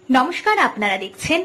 নমস্কার, আপনারা দেখছেন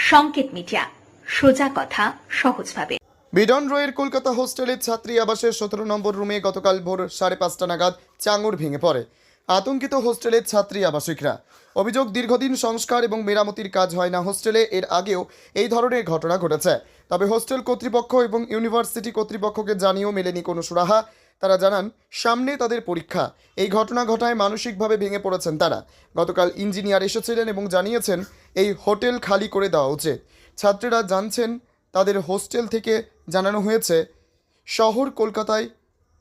সংকেত মিডিয়া, সোজা কথা সহজভাবে। বিডন রোয়ের কলকাতা হোস্টেলের ছাত্রী আবাসের 17 নম্বর রুমে গতকাল ভোর 5:30 নাগাদ চাঙড় ভেঙে পড়ে। আতঙ্কিত হোস্টেলের ছাত্রী আবাসিকরা। অভিযোগ, দীর্ঘদিন সংস্কার এবং মেরামতির কাজ হয় না হোস্টেলে। এর আগেও এই ধরনের ঘটনা ঘটেছে, তবে হোস্টেল কর্তৃপক্ষ এবং ইউনিভার্সিটি কর্তৃপক্ষকে জানিয়েও মেলেনি কোনো সুরাহা। তারা জানান, সামনে তাদের পরীক্ষা। এই ঘটনা ঘটায় মানসিকভাবে ভেঙে পড়েছেন তারা। গতকাল ইঞ্জিনিয়ার এসেছিলেন এবং জানিয়েছেন এই হোটেল খালি করে দেওয়া উচিত। ছাত্রীরা জানছেন, তাদের হোস্টেল থেকে জানানো হয়েছে শহর কলকাতায়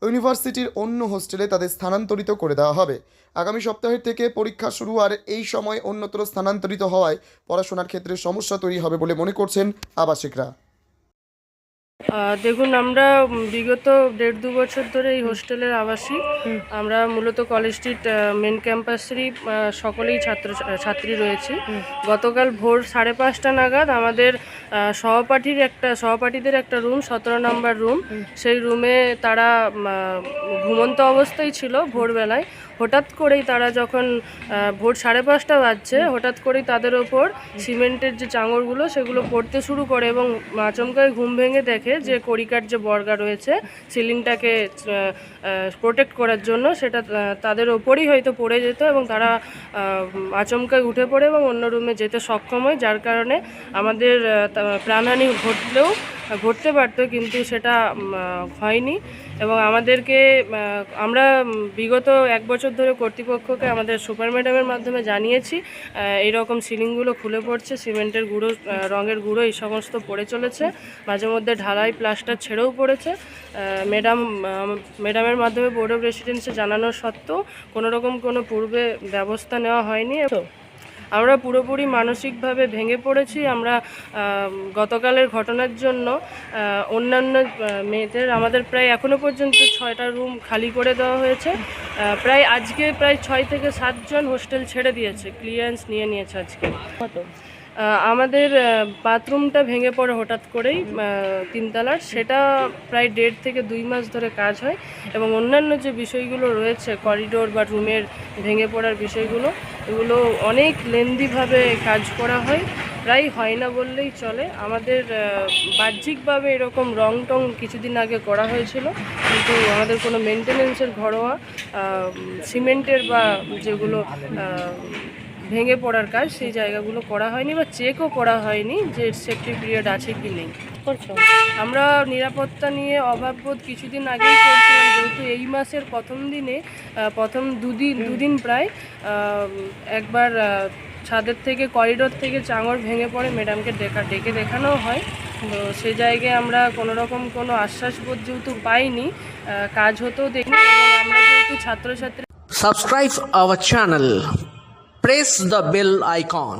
ইউনিভার্সিটির অন্য হোস্টেলে তাদের স্থানান্তরিত করে দেওয়া হবে। আগামী সপ্তাহের থেকে পরীক্ষা শুরু, আর এই সময় অন্যত্র স্থানান্তরিত হওয়ায় পড়াশোনার ক্ষেত্রে সমস্যা তৈরি হবে বলে মনে করছেন আবাসিকরা। দেখুন, আমরা বিগত 1.5-2 বছর ধরে এই হোস্টেলের আবাসিক। আমরা মূলত কলেজ স্ট্রিট মেন ক্যাম্পাসেরই সকলেই ছাত্রী রয়েছি। গতকাল ভোর 5:30 নাগাদ আমাদের সহপাঠীদের একটা রুম, 17 নম্বর রুম, সেই রুমে তারা ঘুমন্ত অবস্থায় ছিল। ভোরবেলায় হঠাৎ করেই তারা যখন ভোর 5:30 বাজছে, হঠাৎ করেই তাদের ওপর সিমেন্টের যে চাঙড়গুলো সেগুলো পড়তে শুরু করে এবং আচমকায় ঘুম ভেঙে দেখে যে কড়িকার যে বর্গা রয়েছে সিলিংটাকে প্রোটেক্ট করার জন্য, সেটা তাদের ওপরই হয়তো পড়ে যেত এবং তারা আচমকায় উঠে পড়ে এবং অন্য রুমে যেতে সক্ষম হয়, যার কারণে আমাদের প্রাণহানি ঘটতে পারত, কিন্তু সেটা হয়নি। এবং আমরা বিগত 1 বছর ধরে কর্তৃপক্ষকে আমাদের সুপার ম্যাডামের মাধ্যমে জানিয়েছি এইরকম সিলিংগুলো খুলে পড়ছে, সিমেন্টের গুঁড়ো, রঙের গুঁড়ো এই সমস্ত পড়ে চলেছে, মাঝে মধ্যে ঢালাই প্লাস্টার ছেড়েও পড়েছে। ম্যাডামের মাধ্যমে বোর্ড অফ রেসিডেন্সে জানানো সত্ত্বেও কোনোরকম কোনো পূর্বে ব্যবস্থা নেওয়া হয়নি। আমরা পুরোপুরি মানসিকভাবে ভেঙে পড়েছি। আমরা গতকালের ঘটনার জন্য অন্যান্য মেয়েদের আমাদের প্রায় এখনও পর্যন্ত 6টা রুম খালি করে দেওয়া হয়েছে। আজকে প্রায় 6 থেকে 7 জন হোস্টেল ছেড়ে দিয়েছে, ক্লিয়ারেন্স নিয়েছে আজকে। আমাদের বাথরুমটা ভেঙে পড়ে হঠাৎ করেই 3 তলার, সেটা প্রায় 1.5 থেকে 2 মাস ধরে কাজ হয়। এবং অন্যান্য যে বিষয়গুলো রয়েছে, করিডোর বা রুমের ভেঙে পড়ার বিষয়গুলো, এগুলো অনেক লেন্দিভাবে কাজ করা হয়, প্রায় হয় না বললেই চলে। আমাদের বাহ্যিকভাবে এরকম রং টং কিছুদিন আগে করা হয়েছিল, কিন্তু আমাদের কোনো মেনটেনেন্সের ঘরোয়া সিমেন্টের বা যেগুলো ভেঙে পড়ার কাজ, সেই জায়গাগুলো করা হয়নি বা চেকও করা হয়নি যে সেফটি পিরিয়ড আছে কি নেই। আমরা নিরাপত্তা নিয়ে অভাববোধ কিছুদিন আগেই করছিলাম, যেহেতু এই মাসের প্রথম দুদিন প্রায় একবার ছাদের থেকে, করিডোর থেকে চাঙড় ভেঙে পড়ে, ম্যাডামকে ডেকে দেখানো হয়। তো সেই জায়গায় আমরা কোনোরকম কোনো আশ্বাসবোধ যেহেতু পাইনি, কাজ হতেও দেখিনি, এবং আমরা যেহেতু ছাত্রছাত্রী। Subscribe our channel. Press the bell icon.